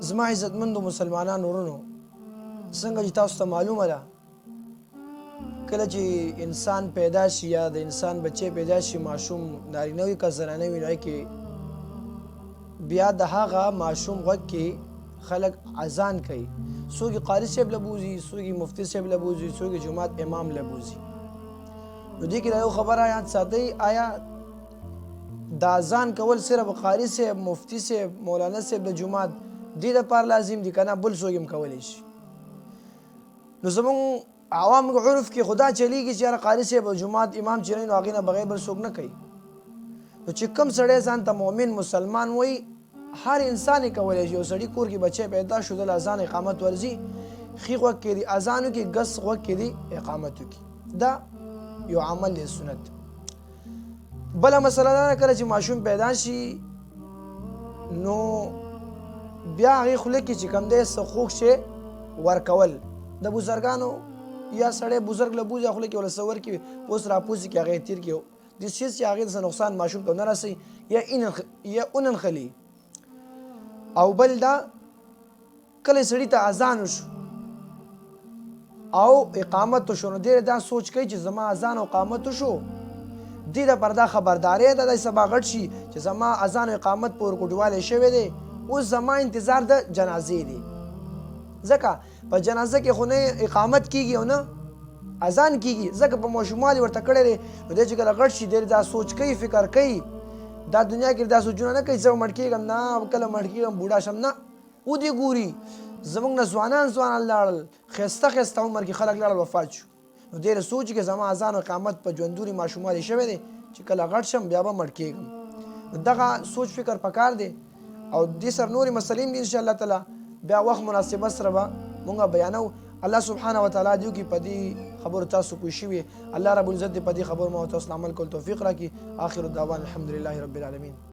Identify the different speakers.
Speaker 1: زما عزتمندو مسلمانانو ورونو څنګه چې تاسو ته معلومه ده کله چې انسان پیدا شي یا د انسان بچی پیدا شي ماشوم نارینه وي که زنانه وي نو هغې کې بیا د هغه ماشوم غوږ کې خلک اذان کوي څوک یې قاري صاحب له بوځي څوک یې مفتي صاحب له بوځي څوک یې جومات امام له بوځي نو دې کې دا یو خبره یاد ساتئ آیا د اذان کول صرف قاري صاحب مفتي صاحب مولانا صاحب د جومات دې دپاره لازم دي که نه بل څوک هم کولی شي نو زمونږ عوام عرف کې خدا چلیږي چې یاره قاري صاحب او جومات امام چې نه نو هغې نه بغیر بل څوک نه کوي نو چې کوم سړی ځان ته مؤمن مسلمان وایي هر انسان یې کولی شي یو سړي کور کې بچی پیدا شو دله اذان اقامت ورځي ښي غوږ کې دي اذان وکړي ګس غوږ کې دي اقامت وکړي دا یو عمل دی سنت بله مسله دا ده کله چې ماشوم پیدا شي نو بیا هغې خوله کې چې کوم دی څه خوږ شی ورکول د بزرګانو یا سړی بزرګ له بوځي خوله کې وله څه ورکړي اوس راپوځي کې هغې تېر کړي دې چیز چې هغې ته نقصان ماشوم ته ونه رسوي یا وننخلي او بل دا کله سړي ته اذان وشو او اقامت وشو نو ډېر دا سوچ کوي چې زما اذان او اقامت وشو دې دپاره دا خبرداری ده دی سبا غټ شي چې زما اذان او اقامت په ورکوټوالی شوی دی اوس زما انتظار د جنازې دی ځکه په جنازه کې خو نه اقامت کیږي او نه اذان کیږي ځکه په ماشوموالي ورته کړی دی نو دی چې کله غټ شي دی دا سوچ کوي فکر کوي دا دنیا کې دا سوچونه نه کوي زه مړ کېږم نه کله مړ کېږم بوډا شم نه ودې ګوري زموږ نه ځوانان لاړل ښایسته ښایسته عمر کې خلک لاړل وفات شو نو دی سوچ کې زما اذان او اقامت په ژوندوري ماشوموالي شوی دی چې کله غټ شم بیا به مړ کېږم نو دغه سوچ فکر پکار دی او دې سره نورې مسلې دي انشاءالله تعالی بیا وخت مناسبت سره به مونږ بیانو الله سبحانه وتعالی دیو کې په دې خبرو تاسو پوه شوي الله رب العزت دې په دې خبرو ما تاسو عمل کول توفیق راکړي آخر الدعوان الحمدلله رب العالمین